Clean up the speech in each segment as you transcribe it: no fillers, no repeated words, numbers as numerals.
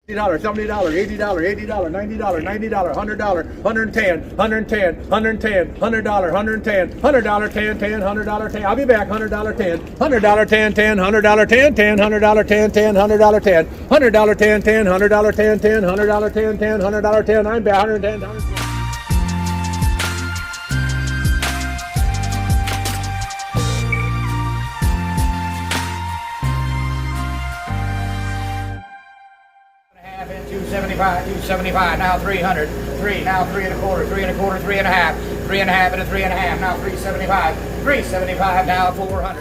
$70, $80, $80, $90, $90, $100, $110, $110, $110, $100, $110, $100, 10, 10, $100, 10. I'll be back. $100, 10, $100, 10, 10, $100, 10, 10, $100, 10, 10, $100, 10, $100, 10, 10, $100, 10, 10, $100, 10, 10, $100, 10. I'm back. $110. $275, now 300, 3, now 3 1/4, 3 1/4, 3 1/2, 3 1/2 and a 3 1/2, now 375, 375, now 400.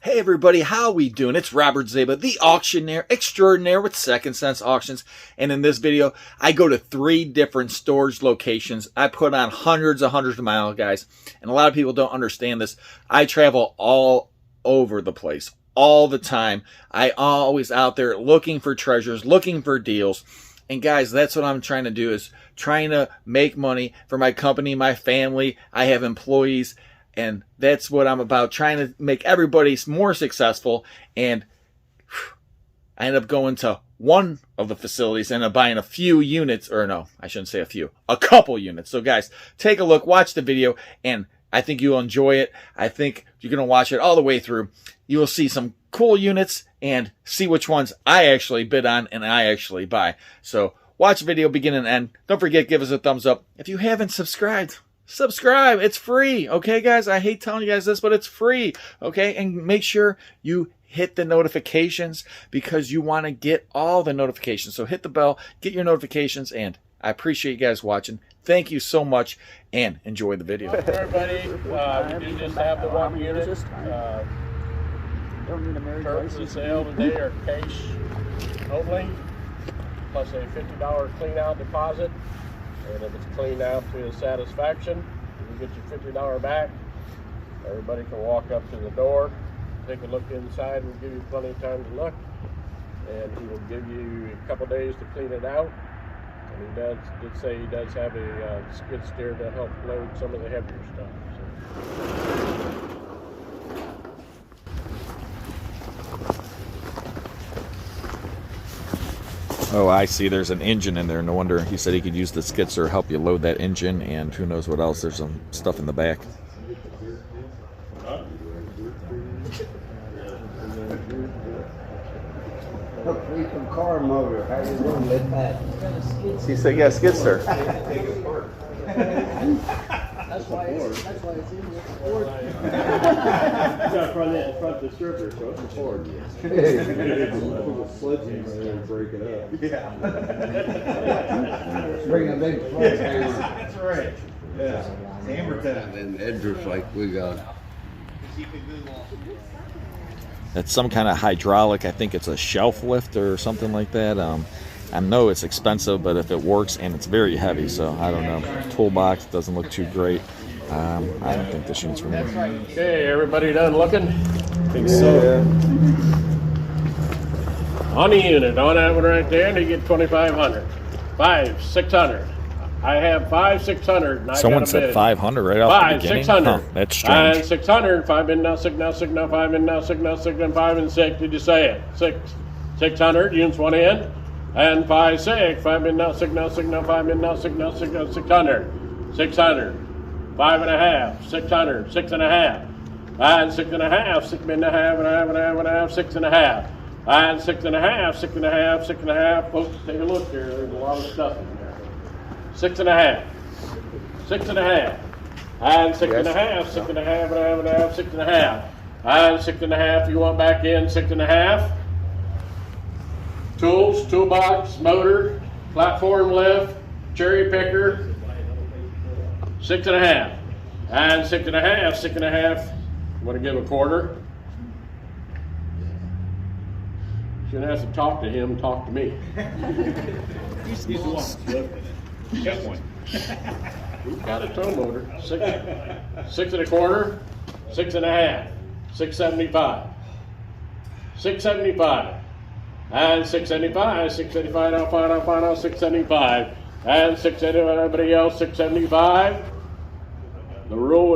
Hey everybody, how we doing? It's Robert Zjaba, the Auctioneer Extraordinaire with Second Sense Auctions. And in this video, I go to 3 different storage locations. I put on hundreds of miles, guys. And a lot of people don't understand this. I travel all over the place, all the time. I always out there looking for treasures, looking for deals. And guys, that's what I'm trying to do, is trying to make money for my company, my family. I have employees. And that's what I'm about, trying to make everybody more successful. And I end up going to one of the facilities and buying a few units, or no, I shouldn't say a few, a couple units. So guys, take a look, watch the video, and I think you'll enjoy it. I think you're going to watch it all the way through. You will see some cool units and see which ones I actually bid on and I actually buy. So watch the video beginning and end. Don't forget, give us a thumbs up. If you haven't subscribed, subscribe. It's free. Okay, guys? I hate telling you guys this, but it's free. Okay? And make sure you hit the notifications, because you want to get all the notifications. So hit the bell, get your notifications, and I appreciate you guys watching. Thank you so much, and enjoy the video. Everybody, we do just have the 1 unit. Terms of sale today are cash only, plus a $50 clean out deposit. And if it's cleaned out to his satisfaction, you get your $50 back. Everybody can walk up to the door, take a look inside. We'll give you plenty of time to look. And he will give you a couple days to clean it out. And he did say he does have a skid steer to help load some of the heavier stuff. So. Oh, I see. There's an engine in there. No wonder he said he could use the skidster to help you load that engine, and who knows what else. There's some stuff in the back. Hopefully some car motor. How you doing with that? He said, yeah, skidster. That's why it's in the Ford. front the stripper, so it's a Ford. Sledgehammer and break it up. Yeah. Bring a big sledgehammer. That's right. Yeah. Hammer time. And Edgar's like we got. It's some kind of hydraulic. I think it's a shelf lift or something like that. I know it's expensive, but if it works, and it's very heavy, so I don't know. Toolbox doesn't look too great. I don't think this unit's for me. Okay, everybody done looking? I think so. On the unit, on that one right there, and you get 2,500. 5, 600. I have 5, 600. And Someone said 500 right off the beginning. 600. Huh, that's strange. And 600. 5 in now, 6 now, 6 now, 5 in now, 6 now, 6 and 5 and 6. Did you say it? 600 units, 1 in. And 5, 6. 5 in now, 6 now, 6 now, 5 in now, 6 now, 6 now, 600. 600. 5 and a half. 600. 6 and a half. And 6 and a half. 6 and a half and a half and a half and a half. 6 and a half. And 6 and a half. 6 and a half. 6 and a half. Folks, take a look here. There's a lot of stuff in there. 6 and a half. 6 and a half. And 6 and a half. 6 and a half and a half and a half. 6 and a half. And 6 and a half. You want back in 6 and a half. Tools, toolbox, motor, platform lift, cherry picker, 6 and a half. And 6 and a half, 6 and a half. You want to give a quarter? Shouldn't have to talk to him, talk to me. He's the one lifting it. Got one. Got a tow motor. 6 and a quarter, 6 and a half, 675. 675. And 675, 675, now final, 675. And 675, everybody else, 675. The rule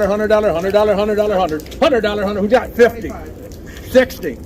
$100, $100, $100, $100. Who got 50, 60,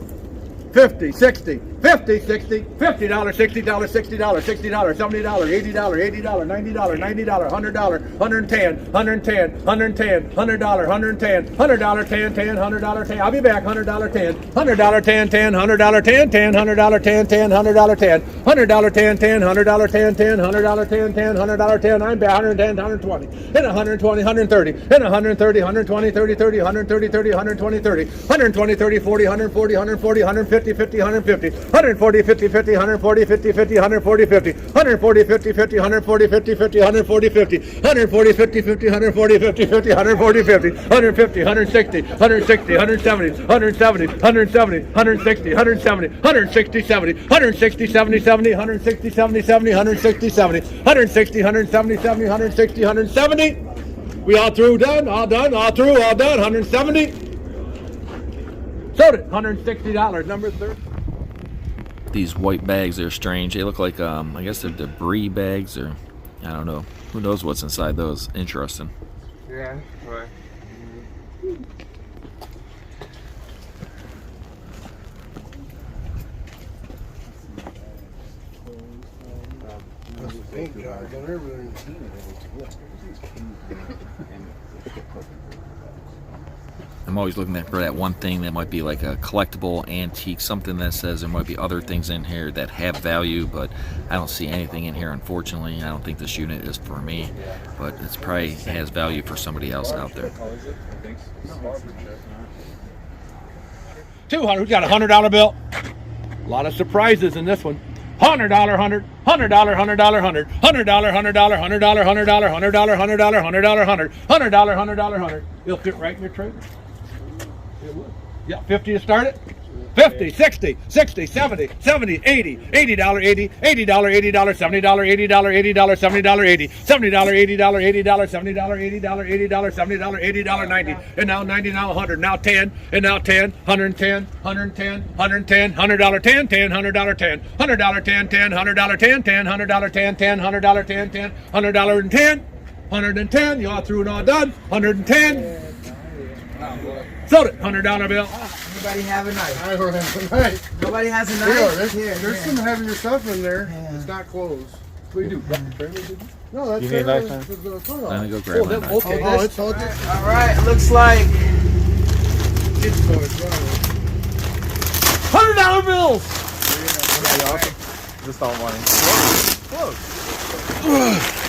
50, 60, 50, 60, $50, $60, $60, $60, $70, $80, $80, $90, $90, $100, $110, $110, $110, $100, $110, $100, 10, 10, $100, 10. I'll be back. $100, 10, $100, 10, 10, $100, 10, 10, $100, 10, 10, $100, 10, $100, 10, 10, $100, 10, 10, $100, 10, 10, $100, 10. I'm back. 110, 120, and 120, 130, and 130, 120, 30, 30, 130, 30, 120, 30, 120, 30, 40, 140, 140, 150, 50, 150, 140, 50, 50, 140, 50, 50, 140, 50, 140, 50, 50, 140, 50, 50, 140, 50, 140, 50, 50, 140, 50, 50, 140, 50, 150, 160, 160, 170, 170, 170, 160, 170, 160, 70, 160, 70, 70, 160, 70, 70, 160, 70, 160, 170, 70, 160, 170. We all through, done, all done, all through, all done, 170. Sold it, $160, number 30. These white bags are strange. They look like, I guess they're debris bags, or I don't know. Who knows what's inside those? Interesting. Yeah, right. Paint jobs and everything. I'm always looking for that one thing that might be like a collectible antique, something that says there might be other things in here that have value, but I don't see anything in here, unfortunately. I don't think this unit is for me, but it's probably has value for somebody else out there. 200. Who's got a $100 bill? A lot of surprises in this one. $100, $100, $100, $100, $100, $100, $100, $100, $100, $100, $100, $100, $100, $100, $100, $100. It'll fit right in your trailer. It would. Yeah, 50 to start it. 50, 60, 60, 70, 70, 80, $80, $80, $80, $80, $70, $80, $80, $70, $80, $70, $80, $80, $70, $80, $80, $70, $80, 90, and now 90, now 100, now 10, and now 10, 110, 110, 110, $100, 10, 10, $100, 10, $100, 10, 10, $100, 10, 10, $100, 10, 10, $100, 10, 10, $100, and 10, 110, you all through and all done, 110. Sold it, $100 bill. Anybody have a knife? I don't have a knife. Nobody has a knife? There's some heavier stuff in there. Yeah. It's not closed. What do you do? No, that's You need a knife, man? man? Let me go grab my knife. Okay. Oh, it's all All right, looks like $100 bills. Just all money.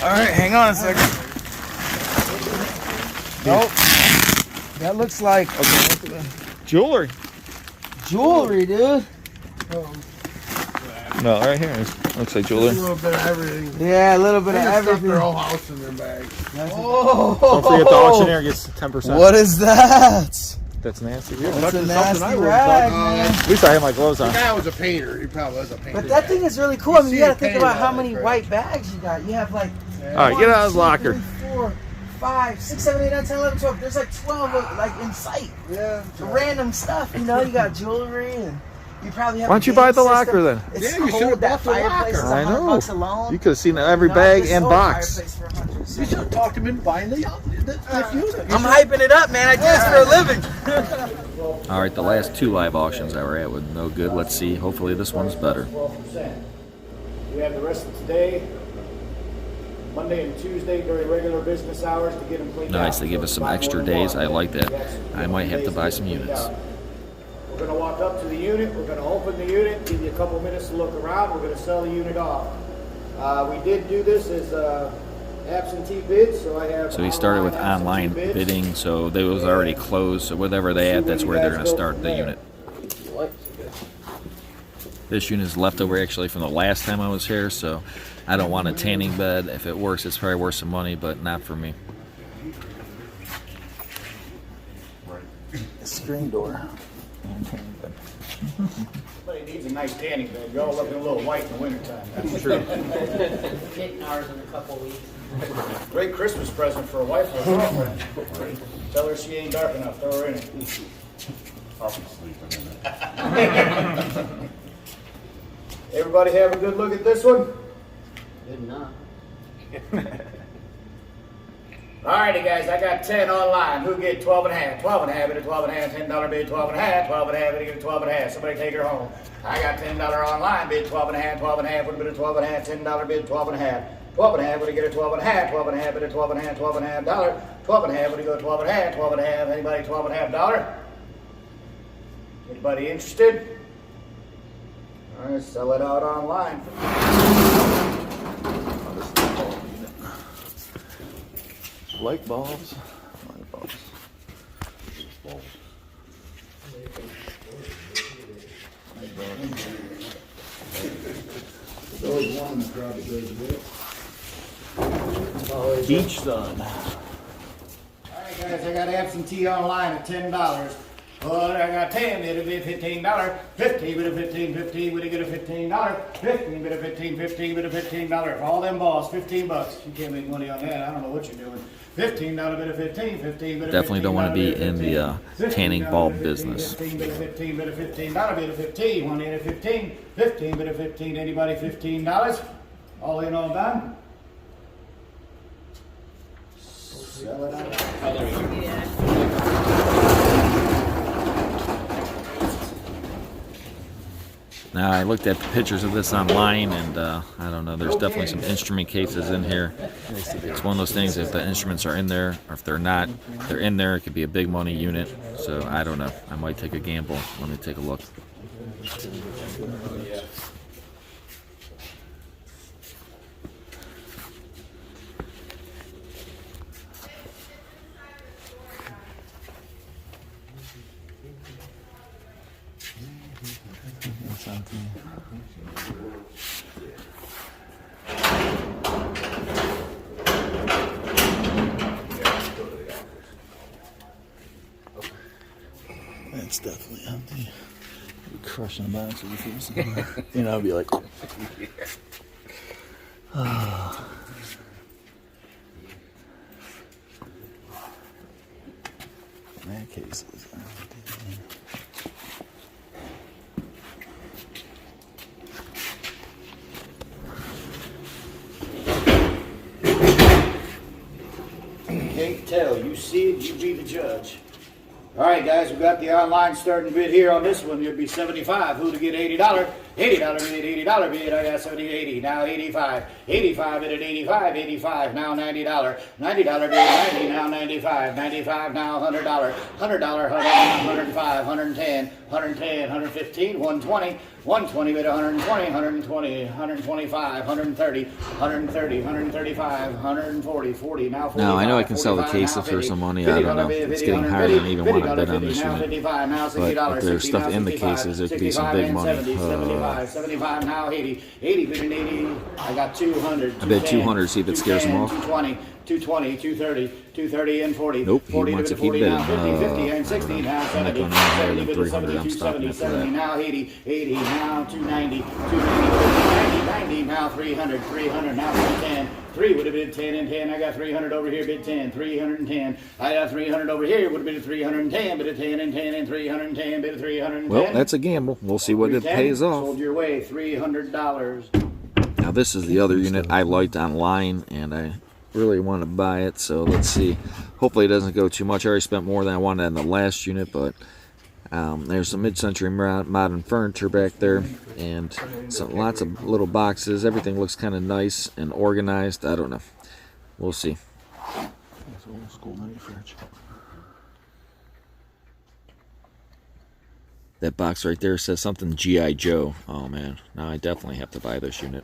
all right, hang on a second. Nope. That looks like Jewelry. jewelry, dude. No, right here. Looks like jewelry. A little bit of everything. Yeah, a little bit of They stuff everything. their whole house in their bags. Don't forget the auctioneer gets 10%. What is that? That's nasty. That's a Something nasty I wouldn't rag, touch. man. At least I have my gloves The on. guy was a painter. He probably was a painter. But that thing is really cool. I mean, you see gotta it think painted about how on many it, right? white bags you got. You have like All right, get out of his 1, 2, locker. 3, 4, 5, 6, 7, 8, 9, 10, 11, 12. There's like 12 like in sight. Yeah. Random stuff, you know. You got jewelry and you probably have. Why a don't you buy game the system. locker then? It's Yeah, you cold. should've That bought the fireplace is locker. I know. $100 alone. You could have seen every No, I bag just and sold a box. fireplace for 100, so. You should have talked him into buying the unit. I'm hyping it up, man. I do this for a living. All right, the last two live auctions I were at were no good. Let's see. Hopefully this one's better. 12%. We have the rest of today, Monday and Tuesday during regular business hours to get them cleaned out. Nice, they give us some extra days. I like that. I might have to buy some units. We're going to walk up to the unit, we're going to open the unit, give you a couple minutes to look around, we're going to sell the unit off. We did do this as absentee bids, so I have... So he started with online absentee bids. bidding, so they was already closed. So whatever they had, that's where they're going to start the unit. This unit is leftover actually from the last time I was here, so I don't want a tanning bed. If it works, it's probably worth some money, but not for me. Screen door. Somebody needs a nice tanning bed. Y'all looking a little white in the wintertime. That's true. Getting ours in a couple weeks. Great Christmas present for a wife or a girlfriend. Tell her she ain't dark enough. Throw her in it. I'll be sleeping in it. Everybody have a good look at this one? Good enough. Alrighty guys, I got 10 online. Who get 12 and a half? 12 and a half, bid a 12 and a half, $10 bid, 12 and a half, 12 and a half, bid a 12 and a half. Somebody take her home. I got $10 online, bid 12 and a half, 12 and a half, would have been a 12 and a half, $10 bid, 12 and a half. 12 and a half, would get a 12 and a half, 12 and a half, bid a 12 and a half, 12 and a half dollar. 12 and a half, would go 12 and a half, 12 and a half. Anybody 12 and a half dollar? Anybody interested? Alright, sell it out online. Light bulbs. Light bulbs. There's always one in the crowd that goes with it. Beach sun. Alright guys, I got absentee online at $10. Well, I got 10, it'll be $15. 15 with a 15, 15 with a get a $15. 15 with a 15, 15 with a $15. For all them balls, $15. You can't make money on that. I don't know what you're doing. $15 bit of 15, 15 bit of Definitely don't want to be in the tanning bulb business. 15 bit of 15 bit of $15 bit of 15. One in a 15, 15 bit of 15. Anybody $15? All in all done. Sell it out. Now, I looked at the pictures of this online, and I don't know, there's definitely some instrument cases in here. It's one of those things, if the instruments are in there, or if they're not, they're in there, it could be a big money unit. So, I don't know. I might take a gamble. Let me take a look. That's definitely empty. I'd be crushing a box of the You know, I'd be like, that case is empty. Can't tell. You see it, you be the judge. All right, guys, we got the online starting bid here on this one. It'll be $75. Who to get $80? $80 bid, $80 bid. I got 70, 80. Now 85. 85 bid at 85. 85 now $90. $90 bid, 90 now 95. 95 now $100. $100, 105, 110, 110, 115, 120. 120 bid 120, 120, 125, 130, 130, 135, 140, 40 now 40. Now, I know I can sell the cases for some money. I don't know. It's getting hard to even want to bet on this unit. But if there's stuff in the cases, it could be some big money. 75 now 80. 80 bid and 80. I got 200. I bet 200, see if it scares them off. 220. 220, 230, 230 and 40. Nope, he 40 wants to to keep 40 bidding. now 50, 50 and 60 now I'm 70. not going any higher 70 than to 300. 70, I'm stopping 270, after 70 that. now 80, 80 now 290, 290, 90 now 300, 300 now 310. 3 would have been 10 and 10. I got 300 over here, bid 10, 310. I got 300 over here, would have been 310, bid a 10 and 10 and 310, bid a 310. Well, that's a gamble. We'll see what it pays off. Sold your way, $300. Now, this is the other unit I liked online, and I really want to buy it, so let's see. Hopefully it doesn't go too much. I already spent more than I wanted on the last unit, but there's some mid-century modern furniture back there, and lots of little boxes. Everything looks kind of nice and organized. I don't know. We'll see. Old school mini fridge. That box right there says something G.I. Joe. Oh man, now I definitely have to buy this unit.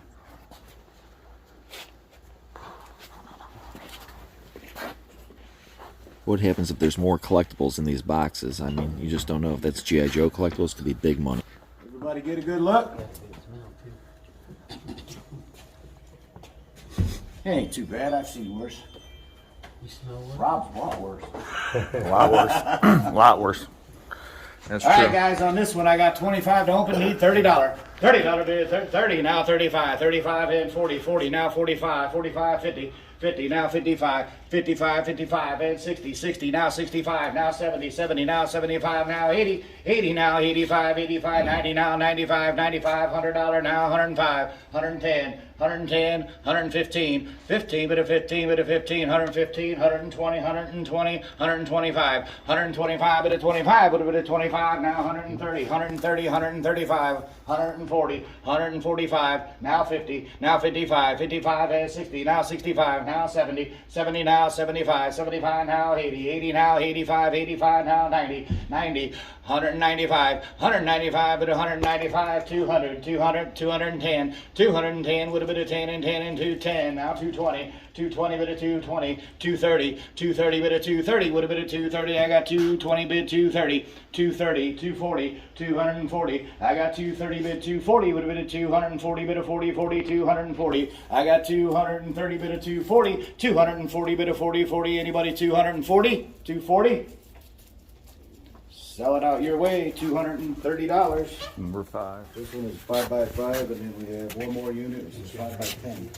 What happens if there's more collectibles in these boxes? I mean, you just don't know if that's G.I. Joe collectibles. Could be big money. Everybody get a good look. It ain't too bad. I've seen worse. You smell what? Rob's a lot worse. A lot worse. A lot worse. That's All true. right, guys, on this one, I got 25 to open, need $30. $30 bid, 30 now 35, 35 and 40, 40 now 45, 45, 50, 50 now 55, 55, 55, and 60, 60, now 65, now 70, 70, now 75, now 80, 80, now 85, 85, 90, now 95, 95, $100, now 105, 110, 110, 115, 15, bit of 15, bit of 15, 115, 120, 120, 125, 125, bit of 25, bit of 25, now 130, 130, 135, 140, 145, now 50, now 55, 55 and 60, now 65, now 70, 70 now 75, 75 now 80, 80 now 85, 85 now 90, 90, 195, 195, but 195, 200, 200, 210, 210 with a bit of 10 and 10 and 210, now 220, 220 bit of 220, 230, 230 bit of 230 with a bit of 230, I got 220 bit 230, 230, 240, 240, I got 230 bit 240 with a bit of 240 bit of 40, 40, 240, I got 230 bit of 240, 240 bit of 40, 40, anybody 240, 240? Sell it out your way, $230. Number 5. This one is 5 by 5, and then we have one more unit, which is 5 by 10.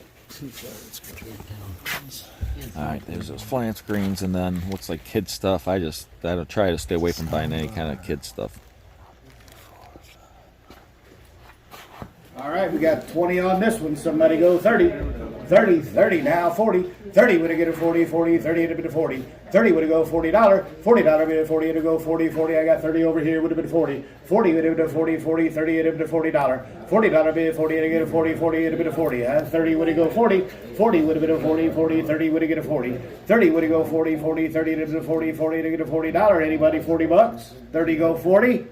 Alright, there's those flat screens, and then looks like kid stuff. I don't try to stay away from buying any kind of kid stuff. All right, we got 20 on this one. Somebody go 30. 30, 30, now 40. 30 would it get a 40, 40, 30 would have been a 40. 30 would it go $40. $40 would a 40 would it go 40, 40. I got 30 over here would have been 40. 40 would have been a 40, 40, 30 would have been a $40. $40 would be a 40 would have get a 40, 40 would have been a 40. 30 would it go 40. 40 would have been a 40, 40, 30 would it get a 40. 30 would it go 40, 40, 30 would have been a 40, 40 would it get a $40. Anybody 40 bucks? 30 go 40.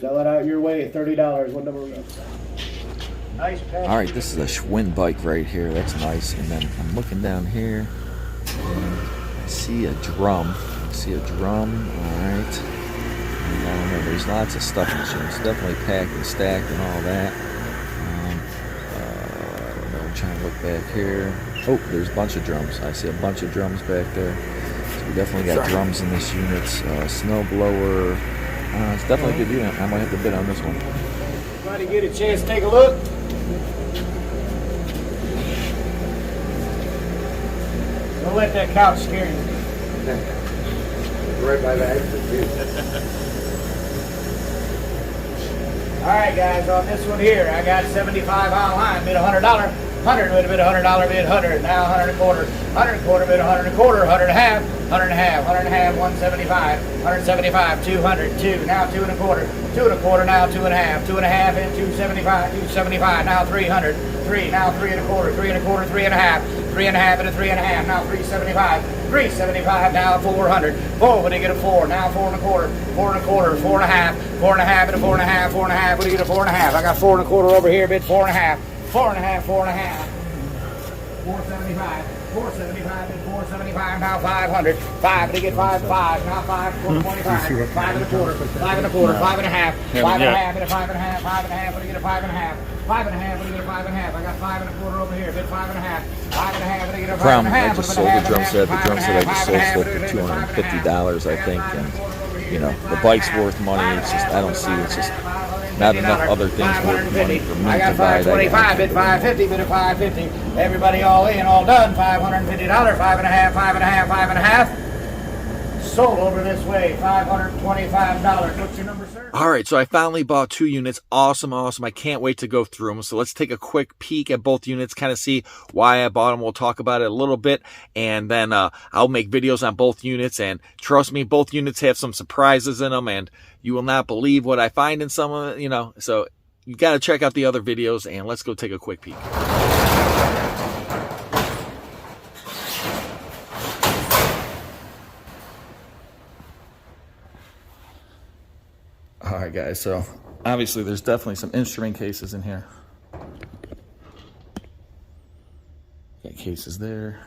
Sell it out your way, $30. What number? Nice pass. All right, this is a Schwinn bike right here. That's nice. And then I'm looking down here, and I see a drum. I see a drum. All right. And I don't know. There's lots of stuff in this room. It's definitely packed and stacked and all that. I don't know. I'm trying to look back here. Oh, there's a bunch of drums. I see a bunch of drums back there. So we definitely got drums in this unit. Snow blower. It's definitely a good unit. I might have to bid on this one. Everybody get a chance to take a look. Don't let that couch scare you. Right by the exit, too. All right, guys, on this one here, I got 75 online, bid $100. 100 would have been $100 bid, 100, now 100 and a quarter. 100 and a quarter bid, 100 and a quarter, 100 and a half, 100 and a half, 100 and a half, 175, 175, 200, 2, now 2 and a quarter, 2 and a quarter, now 2 and a half, 2 and a half, and 275, 275, now 300, 3, now 3 and a quarter, 3 and a quarter, 3 and a half, 3 and a half, and a 3 and a half, now 375, 375, now 400, 4, would he get a 4, now 4 and a quarter, 4 and a quarter, 4 and a half, 4 and a half, and a 4 and a half, 4 and a half, would he get a 4 and a half, I got 4 and a quarter over here, bid 4 and a half, 4 and a half, 4 and a half, 475, 475, and 475, now 500, 5, to get 5, 5, now 5, 425, 5 and a quarter, 5 and a quarter, 5 and a half, 5 and a half, and a 5 and a half, 5 and a half, when you get a 5 and a half, 5 and a half, when you get a 5 and a half, I got 5 and a quarter over here, bid 5 and a half, 5 and a half, when you get a 5 and a half, I just sold the drum set. The drum set I just sold for $250, I think. And, you know, the bike's worth money. It's just, I don't see, it's just not enough other things worth money for me I got to buy. 525, bid 550, bid of 550. Everybody all in, all done. $550, 5 and a half, 5 and a half, 5 and a half. Sold over this way, $525. What's your number, sir? All right, so I finally bought 2 units. Awesome, awesome. I can't wait to go through them. So let's take a quick peek at both units, kind of see why I bought them. We'll talk about it a little bit, and then I'll make videos on both units. And trust me, both units have some surprises in them, and you will not believe what I find in some of it, you know. So you got to check out the other videos, and let's go take a quick peek. All right, guys, so obviously there's definitely some instrument cases in here. Got cases there,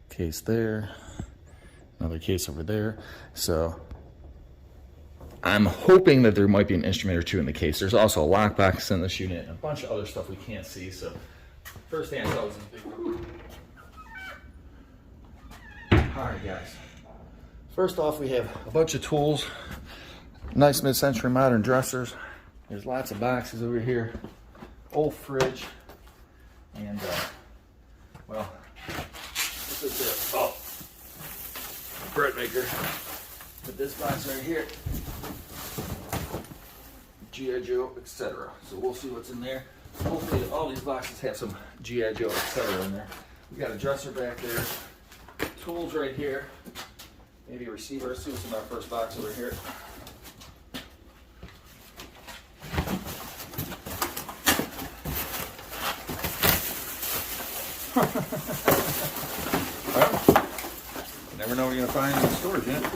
case there, another case over there. So I'm hoping that there might be an instrument or two in the case. There's also a lockbox in this unit and a bunch of other stuff we can't see. So first hand goes in big room. All right, guys. First off, we have a bunch of tools. Nice mid-century modern dressers. There's lots of boxes over here. Old fridge. And Well, this is it. Oh, bread maker. Put this box right here. G.I. Joe, etc. So we'll see what's in there. Hopefully all these boxes have some G.I. Joe, etc. in there. We got a dresser back there. Tools right here. Maybe a receiver. Let's see what's in our first box over here. Well, never know what you're going to find in the storage, yeah?